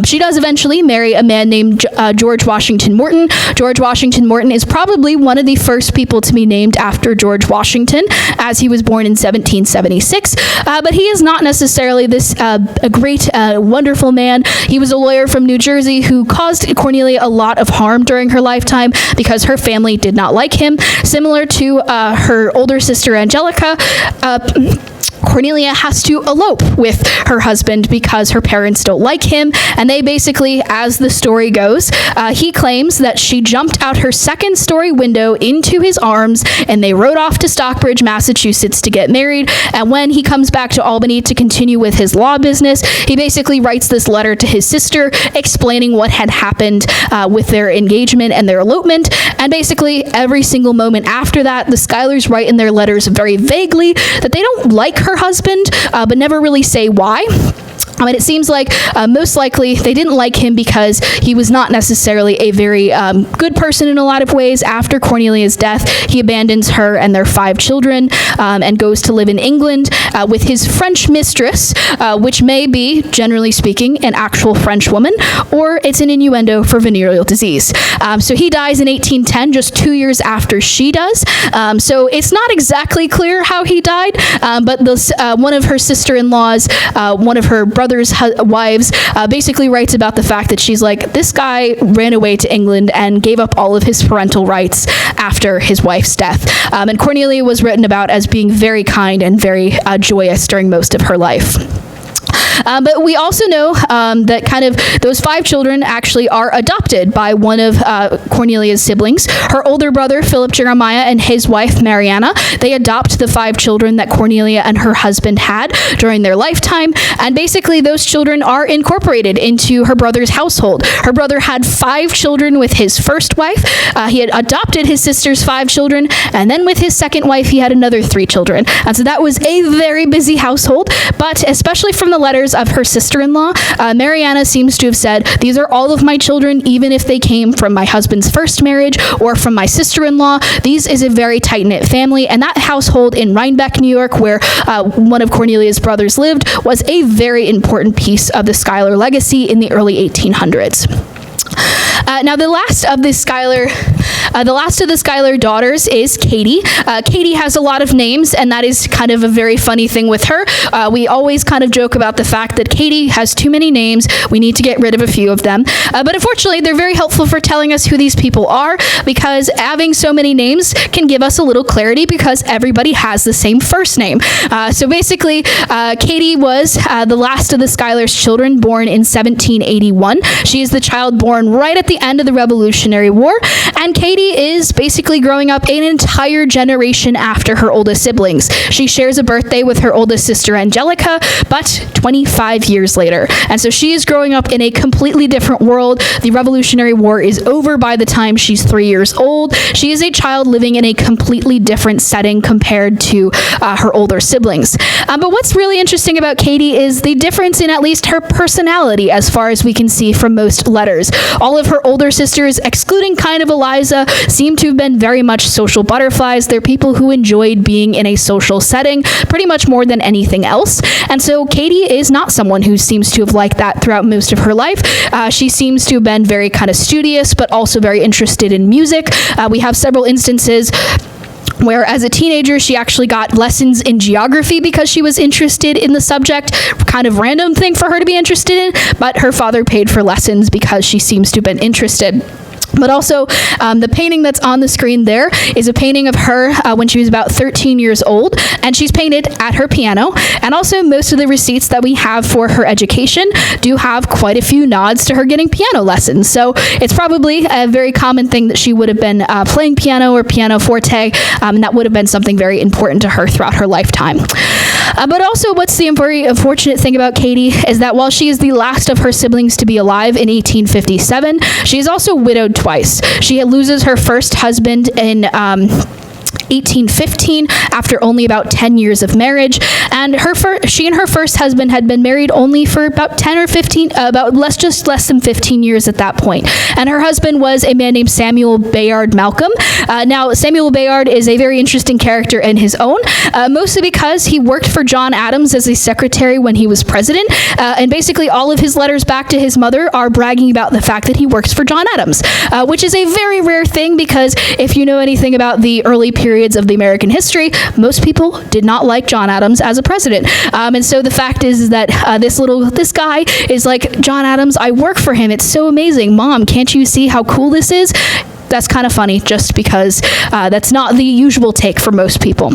Speaker 1: She does eventually marry a man named George Washington Morton. George Washington Morton is probably one of the first people to be named after George Washington, as he was born in 1776, but he is not necessarily this a great, wonderful man. He was a lawyer from New Jersey who caused Cornelia a lot of harm during her lifetime because her family did not like him. Similar to her older sister Angelica, Cornelia has to elope with her husband because her parents don't like him, and they basically, as the story goes, he claims that she jumped out her second-story window into his arms, and they rode off to Stockbridge, Massachusetts to get married, and when he comes back to Albany to continue with his law business, he basically writes this letter to his sister explaining what had happened with their engagement and their elopement, and basically every single moment after that, the Schuylers write in their letters very vaguely that they don't like her husband, but never really say why. And it seems like most likely they didn't like him because he was not necessarily a very good person in a lot of ways. After Cornelia's death, he abandons her and their 5 children and goes to live in England with his French mistress, which may be, generally speaking, an actual French woman, or it's an innuendo for venereal disease. So he dies in 1810, just 2 years after she does. So it's not exactly clear how he died, but one of her sister-in-laws, one of her brothers brother's wives, basically writes about the fact that she's like, this guy ran away to England and gave up all of his parental rights after his wife's death. And Cornelia was written about as being very kind and very joyous during most of her life. But we also know that kind of those 5 children actually are adopted by one of Cornelia's siblings. Her older brother, Philip Jeremiah, and his wife, Mariana, they adopt the 5 children that Cornelia and her husband had during their lifetime. And basically, those children are incorporated into her brother's household. Her brother had 5 children with his first wife. He had adopted his sister's 5 children. And then with his second wife, he had another 3 children. And so that was a very busy household. But especially from the letters of her sister-in-law, Mariana seems to have said, these are all of my children, even if they came from my husband's first marriage or from my sister-in-law. These is a very tight-knit family, and that household in Rhinebeck, New York, where one of Cornelia's brothers lived, was a very important piece of the Schuyler legacy in the early 1800s. Now, the last of the Schuyler daughters is Katie. Katie has a lot of names, and that is kind of a very funny thing with her. We always kind of joke about the fact that Katie has too many names. We need to get rid of a few of them. But unfortunately, they're very helpful for telling us who these people are, because having so many names can give us a little clarity, because everybody has the same first name. So basically, Katie was the last of the Schuylers children, born in 1781. She is the child born right at the end of the Revolutionary War, and Katie is basically growing up an entire generation after her oldest siblings. She shares a birthday with her oldest sister, Angelica, but 25 years later. And so she is growing up in a completely different world. The Revolutionary War is over by the time she's 3 years old. She is a child living in a completely different setting compared to her older siblings. But what's really interesting about Katie is the difference in at least her personality, as far as we can see from most letters. All of her older sisters, excluding kind of Eliza, seem to have been very much social butterflies. They're people who enjoyed being in a social setting pretty much more than anything else. And so Katie is not someone who seems to have liked that throughout most of her life. She seems to have been very kind of studious, but also very interested in music. We have several instances where as a teenager, she actually got lessons in geography because she was interested in the subject. Kind of random thing for her to be interested in, but her father paid for lessons because she seems to have been interested. But also, the painting that's on the screen there is a painting of her when she was about 13 years old, and she's painted at her piano. And also, most of the receipts that we have for her education do have quite a few nods to her getting piano lessons. So it's probably a very common thing that she would have been playing piano or pianoforte, and that would have been something very important to her throughout her lifetime. But also, what's the very unfortunate thing about Katie is that while she is the last of her siblings to be alive in 1857, she is also widowed twice. She loses her first husband in 1815 after only about 10 years of marriage, and she and her first husband had been married only for about 10 or 15, just less than 15 years at that point. And her husband was a man named Samuel Bayard Malcolm. Now, Samuel Bayard is a very interesting character in his own, mostly because he worked for John Adams as a secretary when he was president, and basically all of his letters back to his mother are bragging about the fact that he works for John Adams, which is a very rare thing, because if you know anything about the early periods of the American history, most people did not like John Adams as a president. And so the fact is that this guy is like, John Adams, I work for him. It's so amazing. Mom, can't you see how cool this is? That's kind of funny, just because that's not the usual take for most people.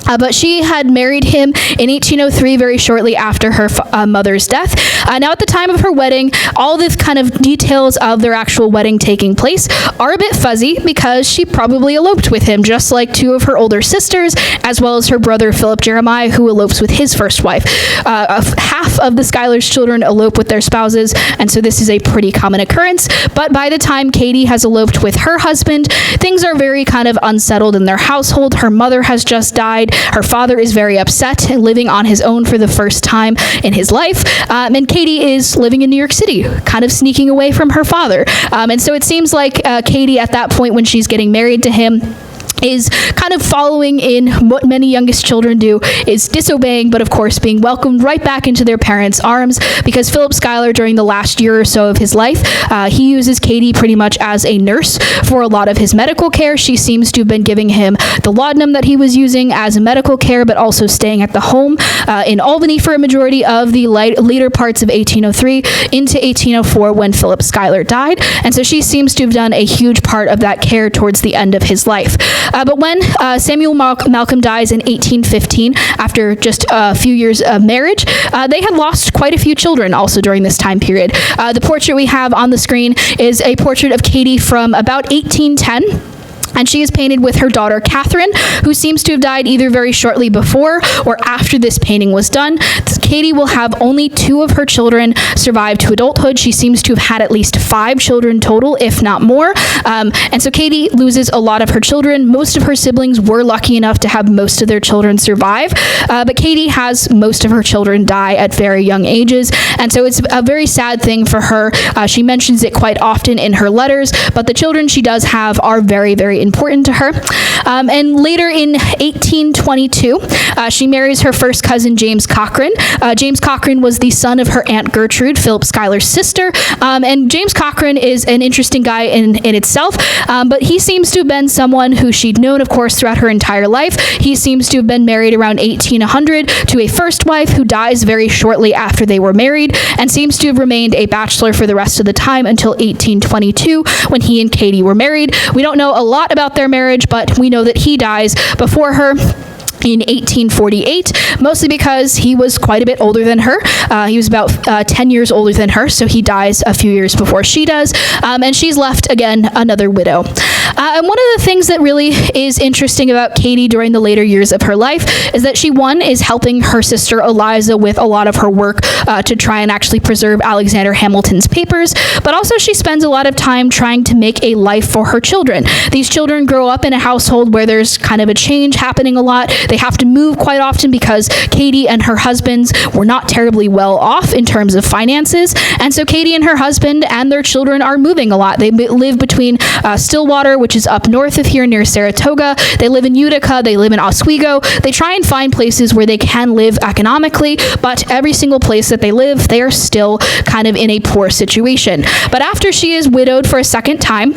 Speaker 1: But she had married him in 1803, very shortly after her mother's death. Now, at the time of her wedding, all the kind of details of their actual wedding taking place are a bit fuzzy, because she probably eloped with him, just like 2 of her older sisters, as well as her brother, Philip Jeremiah, who elopes with his first wife. Half of the Schuylers' children elope with their spouses, and so this is a pretty common occurrence. But by the time Katie has eloped with her husband, things are very kind of unsettled in their household. Her mother has just died. Her father is very upset, living on his own for the first time in his life. And Katie is living in New York City, kind of sneaking away from her father. And so it seems like Katie, at that point when she's getting married to him, is kind of following in what many youngest children do, is disobeying, but of course being welcomed right back into their parents' arms, because Philip Schuyler, during the last year or so of his life, he uses Katie pretty much as a nurse for a lot of his medical care. She seems to have been giving him the laudanum that he was using as a medical care, but also staying at the home in Albany for a majority of the later parts of 1803 into 1804 when Philip Schuyler died. And so she seems to have done a huge part of that care towards the end of his life. But when Samuel Malcolm dies in 1815, after just a few years of marriage, they had lost quite a few children also during this time period. The portrait we have on the screen is a portrait of Katie from about 1810. And she is painted with her daughter, Catharine, who seems to have died either very shortly before or after this painting was done. Katie will have only 2 of her children survive to adulthood. She seems to have had at least 5 children total, if not more. And so Katie loses a lot of her children. Most of her siblings were lucky enough to have most of their children survive. But Katie has most of her children die at very young ages. And so it's a very sad thing for her. She mentions it quite often in her letters, but the children she does have are very, very important to her. And later in 1822, she marries her first cousin, James Cochrane. James Cochrane was the son of her Aunt Gertrude, Philip Schuyler's sister. And James Cochrane is an interesting guy in itself, but he seems to have been someone who she'd known, of course, throughout her entire life. He seems to have been married around 1800 to a first wife who dies very shortly after they were married, and seems to have remained a bachelor for the rest of the time until 1822 when he and Katie were married. We don't know a lot about their marriage, but we know that he dies before her in 1848, mostly because he was quite a bit older than her. He was about 10 years older than her, so he dies a few years before she does, and she's left, again, another widow. And one of the things that really is interesting about Katie during the later years of her life is that she, one, is helping her sister Eliza with a lot of her work to try and actually preserve Alexander Hamilton's papers, but also she spends a lot of time trying to make a life for her children. These children grow up in a household where there's kind of a change happening a lot. They have to move quite often because Katie and her husbands were not terribly well off in terms of finances. And so Katie and her husband and their children are moving a lot. They live between Stillwater, which is up north of here near Saratoga. They live in Utica. They live in Oswego. They try and find places where they can live economically, but every single place that they live, they are still kind of in a poor situation. But after she is widowed for a second time,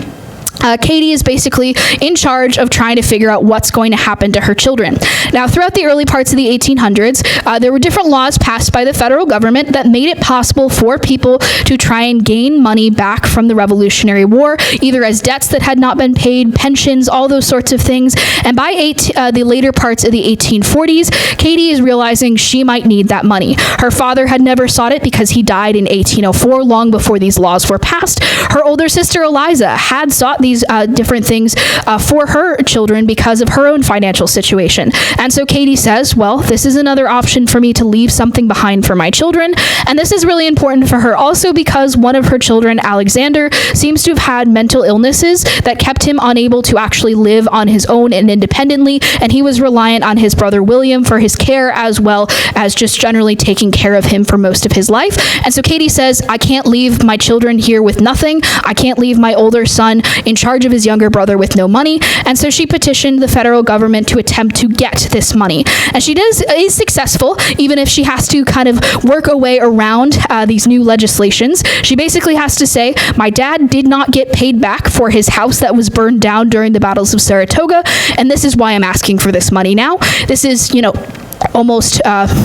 Speaker 1: Katie is basically in charge of trying to figure out what's going to happen to her children. Now, throughout the early parts of the 1800s, there were different laws passed by the federal government that made it possible for people to try and gain money back from the Revolutionary War, either as debts that had not been paid, pensions, all those sorts of things. And by the later parts of the 1840s, Katie is realizing she might need that money. Her father had never sought it because he died in 1804, long before these laws were passed. Her older sister Eliza had sought these different things for her children because of her own financial situation. And so Katie says, well, this is another option for me to leave something behind for my children. And this is really important for her also because one of her children, Alexander, seems to have had mental illnesses that kept him unable to actually live on his own and independently. And he was reliant on his brother William for his care as well as just generally taking care of him for most of his life. And so Katie says, I can't leave my children here with nothing. I can't leave my older son in charge of his younger brother with no money. And so she petitioned the federal government to attempt to get this money. And she is successful, even if she has to kind of work a way around these new legislations. She basically has to say, my dad did not get paid back for his house that was burned down during the battles of Saratoga, and this is why I'm asking for this money now. This is, almost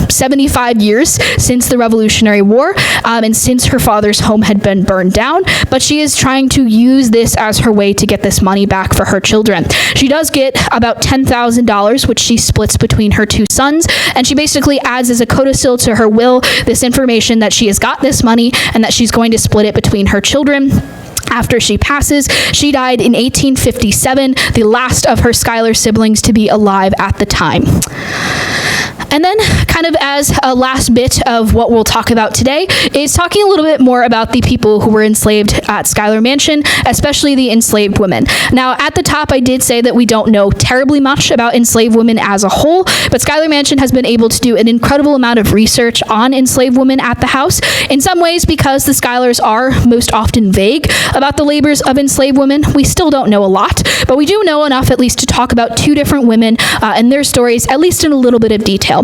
Speaker 1: 75 years since the Revolutionary War, and since her father's home had been burned down, but she is trying to use this as her way to get this money back for her children. She does get about $10,000, which she splits between her two sons, and she basically adds as a codicil to her will this information that she has got this money and that she's going to split it between her children. After she passes, she died in 1857, the last of her Schuyler siblings to be alive at the time. And then kind of as a last bit of what we'll talk about today is talking a little bit more about the people who were enslaved at Schuyler Mansion, especially the enslaved women. Now, at the top, I did say that we don't know terribly much about enslaved women as a whole, but Schuyler Mansion has been able to do an incredible amount of research on enslaved women at the house, in some ways because the Schuylers are most often vague about the labors of enslaved women. We still don't know a lot, but we do know enough at least to talk about two different women and their stories, at least in a little bit of detail.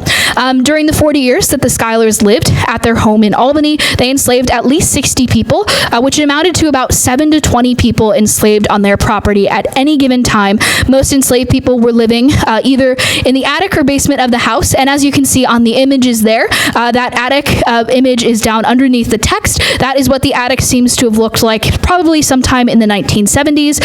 Speaker 1: During the 40 years that the Schuylers lived at their home in Albany, they enslaved at least 60 people, which amounted to about 7 to 20 people enslaved on their property at any given time. Most enslaved people were living either in the attic or basement of the house, and as you can see on the images there, that attic image is down underneath the text. That is what the attic seems to have looked like probably sometime in the 1970s.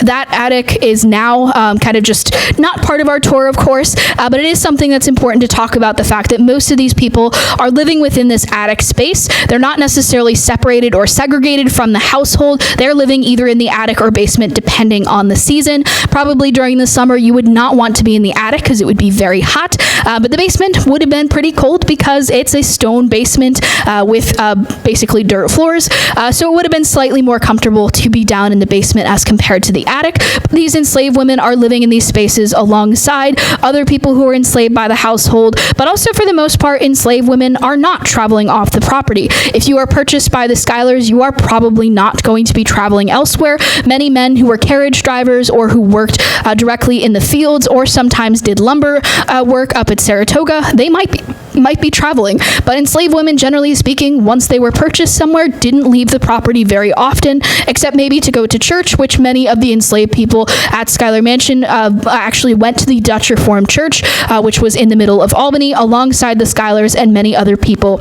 Speaker 1: That attic is now kind of just not part of our tour, of course, but it is something that's important to talk about, the fact that most of these people are living within this attic space. They're not necessarily separated or segregated from the household. They're living either in the attic or basement, depending on the season. Probably during the summer, you would not want to be in the attic because it would be very hot, but the basement would have been pretty cold because it's a stone basement with basically dirt floors, so it would have been slightly more comfortable to be down in the basement as compared to the attic. But these enslaved women are living in these spaces alongside other people who are enslaved by the household, but also for the most part, enslaved women are not traveling off the property. If you are purchased by the Schuylers, you are probably not going to be traveling elsewhere. Many men who were carriage drivers or who worked directly in the fields or sometimes did lumber work up at Saratoga, they might be traveling, but enslaved women, generally speaking, once they were purchased somewhere, didn't leave the property very often, except maybe to go to church, which many of the enslaved people at Schuyler Mansion actually went to the Dutch Reformed Church, which was in the middle of Albany, alongside the Schuyler's and many other people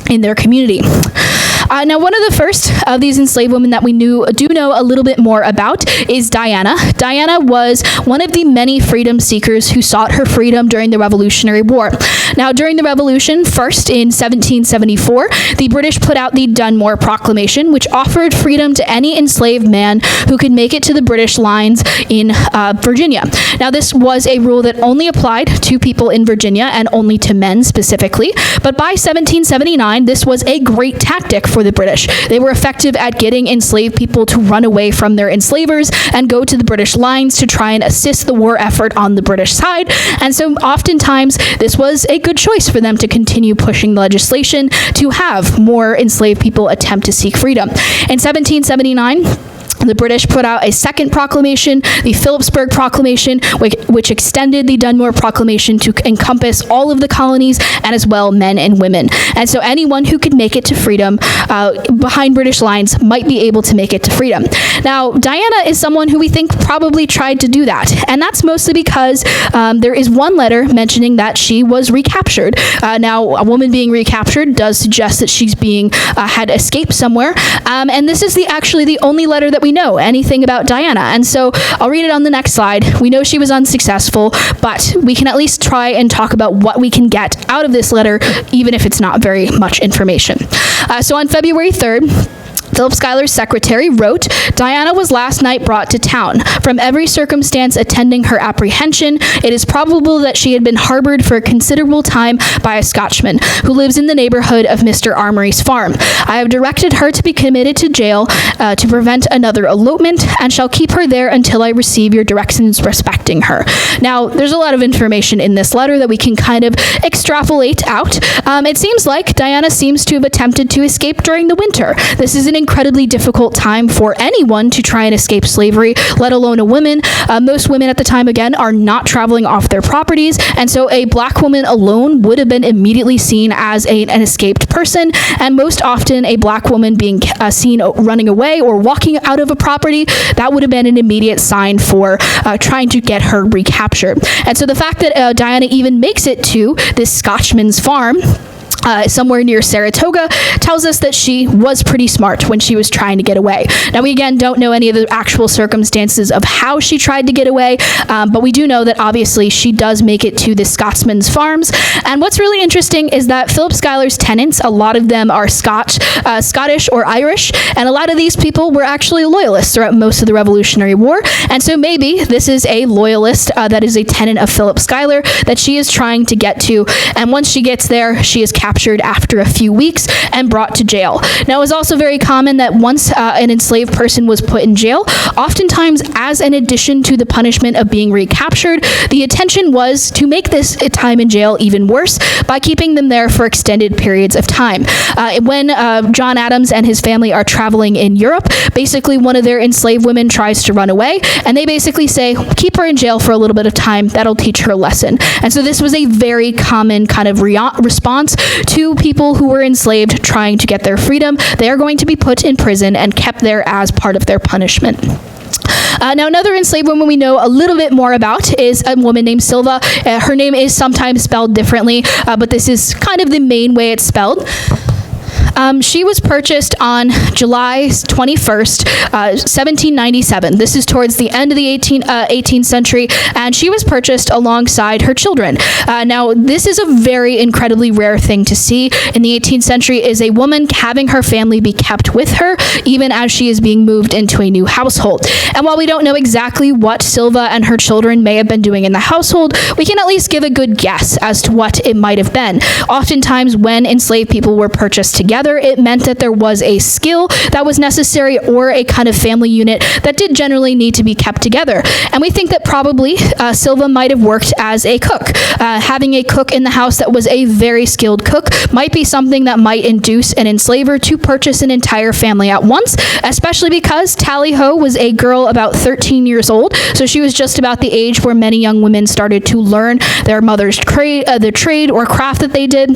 Speaker 1: in their community. Now, one of the first of these enslaved women that we do know a little bit more about is Diana. Diana was one of the many freedom seekers who sought her freedom during the Revolutionary War. Now, during the Revolution, first in 1774, the British put out the Delmar Proclamation, which offered freedom to any enslaved man who could make it to the British lines in Virginia. Now, this was a rule that only applied to people in Virginia and only to men specifically, but by 1779, this was a great tactic for the British. They were effective at getting enslaved people to run away from their enslavers and go to the British lines to try and assist the war effort on the British side. And so oftentimes this was a good choice for them to continue pushing the legislation to have more enslaved people attempt to seek freedom. In 1779, the British put out a second proclamation, the Philipsburg Proclamation, which extended the Delmar Proclamation to encompass all of the colonies and as well men and women. And so anyone who could make it to freedom behind British lines might be able to make it to freedom. Now, Diana is someone who we think probably tried to do that. And that's mostly because there is one letter mentioning that she was recaptured. Now, a woman being recaptured does suggest that she's had escaped somewhere. And this is actually the only letter that we know anything about Diana. And so I'll read it on the next slide. We know she was unsuccessful, but we can at least try and talk about what we can get out of this letter, even if it's not very much information. So on February 3rd, Philip Schuyler's secretary wrote, "Diana was last night brought to town. From every circumstance attending her apprehension, it is probable that she had been harbored for a considerable time by a Scotchman, who lives in the neighborhood of Mr. Armory's farm. I have directed her to be committed to jail to prevent another elopement, and shall keep her there until I receive your directions respecting her." Now, there's a lot of information in this letter that we can kind of extrapolate out. It seems like Diana seems to have attempted to escape during the winter. This is an incredibly difficult time for anyone to try and escape slavery, let alone a woman. Most women at the time, again, are not traveling off their properties, and so a black woman alone would have been immediately seen as an escaped person, and most often a black woman being seen running away or walking out of a property, that would have been an immediate sign for trying to get her recaptured. And so the fact that Diana even makes it to this Scotchman's farm somewhere near Saratoga, tells us that she was pretty smart when she was trying to get away. Now, we again don't know any of the actual circumstances of how she tried to get away, but we do know that obviously she does make it to the Scotsman's farms. And what's really interesting is that Philip Schuyler's tenants, a lot of them are Scottish or Irish, and a lot of these people were actually loyalists throughout most of the Revolutionary War. And so maybe this is a loyalist that is a tenant of Philip Schuyler that she is trying to get to. And once she gets there, she is captured after a few weeks and brought to jail. Now, it was also very common that once an enslaved person was put in jail, oftentimes as an addition to the punishment of being recaptured, the intention was to make this time in jail even worse by keeping them there for extended periods of time. When John Adams and his family are traveling in Europe, basically one of their enslaved women tries to run away, and they basically say, keep her in jail for a little bit of time, that'll teach her a lesson. And so this was a very common kind of response to people who were enslaved trying to get their freedom. They are going to be put in prison and kept there as part of their punishment. Now, another enslaved woman we know a little bit more about is a woman named Silva. Her name is sometimes spelled differently, but this is kind of the main way it's spelled. She was purchased on July 21st, 1797. This is towards the end of the 18th century, and she was purchased alongside her children. Now, this is a very incredibly rare thing to see in the 18th century, is a woman having her family be kept with her, even as she is being moved into a new household. And while we don't know exactly what Silva and her children may have been doing in the household, we can at least give a good guess as to what it might have been. Oftentimes, when enslaved people were purchased together, it meant that there was a skill that was necessary or a kind of family unit that did generally need to be kept together. And we think that probably Silva might have worked as a cook. Having a cook in the house that was a very skilled cook might be something that might induce an enslaver to purchase an entire family at once, especially because Tally-Ho was a girl about 13 years old, so she was just about the age where many young women started to learn their mother's the trade or craft that they did.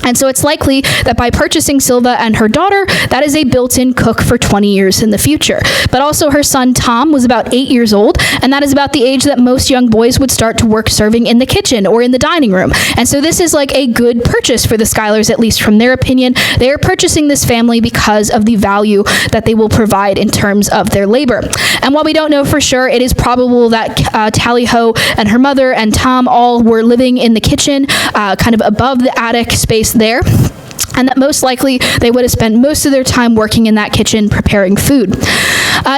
Speaker 1: And so it's likely that by purchasing Silva and her daughter, that is a built-in cook for 20 years in the future. But also her son Tom was about 8 years old, and that is about the age that most young boys would start to work serving in the kitchen or in the dining room. And so this is like a good purchase for the Schuylers, at least from their opinion. They are purchasing this family because of the value that they will provide in terms of their labor. And while we don't know for sure, it is probable that Tally-Ho and her mother and Tom all were living in the kitchen, kind of above the attic space there, and that most likely they would have spent most of their time working in that kitchen preparing food.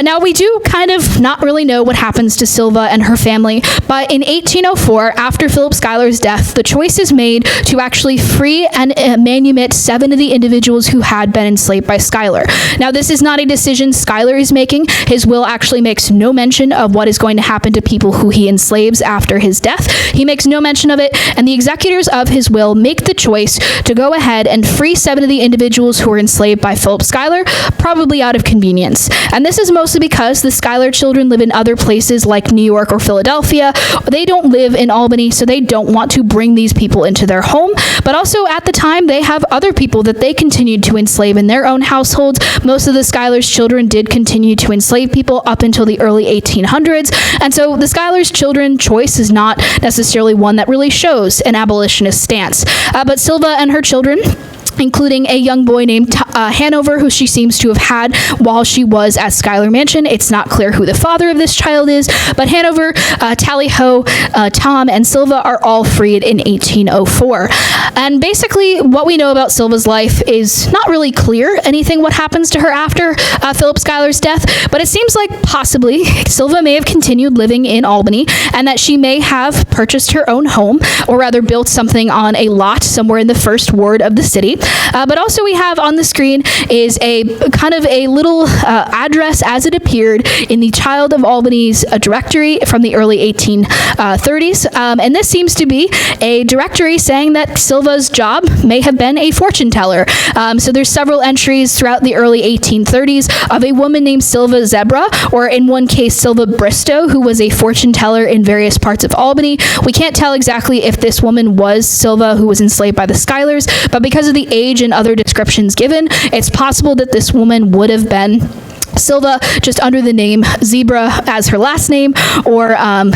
Speaker 1: Now, we do kind of not really know what happens to Silva and her family, but in 1804, after Philip Schuyler's death, the choice is made to actually free and manumit 7 of the individuals who had been enslaved by Schuyler. Now, this is not a decision Schuyler is making. His will actually makes no mention of what is going to happen to people who he enslaves after his death. He makes no mention of it, and the executors of his will make the choice to go ahead and free 7 of the individuals who were enslaved by Philip Schuyler, probably out of convenience. And this is mostly because the Schuyler children live in other places like New York or Philadelphia. They don't live in Albany, so they don't want to bring these people into their home. But also at the time, they have other people that they continued to enslave in their own households. Most of the Schuyler's children did continue to enslave people up until the early 1800s. And so the Schuyler's children choice is not necessarily one that really shows an abolitionist stance. But Silva and her children, including a young boy named Hanover, who she seems to have had while she was at Schuyler Mansion. It's not clear who the father of this child is, but Hanover, Tally-Ho, Tom, and Silva are all freed in 1804. And basically, what we know about Silva's life is not really clear anything what happens to her after Philip Schuyler's death, but it seems like possibly Silva may have continued living in Albany, and that she may have purchased her own home, or rather built something on a lot somewhere in the first ward of the city. But also we have on the screen is a kind of a little address as it appeared in the Child of Albany's directory from the early 1830s. And this seems to be a directory saying that Silva's job may have been a fortune teller. So there's several entries throughout the early 1830s of a woman named Silva Zebra, or in one case Silva Bristow, who was a fortune teller in various parts of Albany. We can't tell exactly if this woman was Silva, who was enslaved by the Schuylers, but because of the age and other descriptions given, it's possible that this woman would have been Silva just under the name Zebra as her last name, or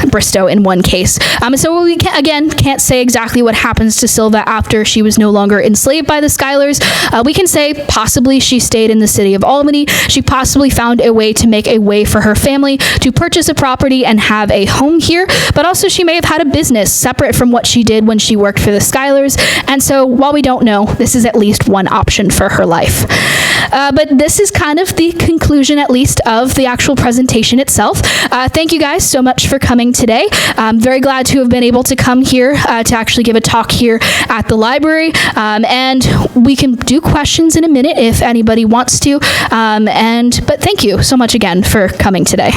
Speaker 1: Bristow in one case. And so we can't say exactly what happens to Silva after she was no longer enslaved by the Schuylers. We can say possibly she stayed in the city of Albany. She possibly found a way to make a way for her family to purchase a property and have a home here, but also she may have had a business separate from what she did when she worked for the Schuylers. And so while we don't know, this is at least one option for her life. But this is kind of the conclusion, at least, of the actual presentation itself. Thank you guys so much for coming today. I'm very glad to have been able to come here to actually give a talk here at the library. And we can do questions in a minute if anybody wants to. But thank you so much again for coming today.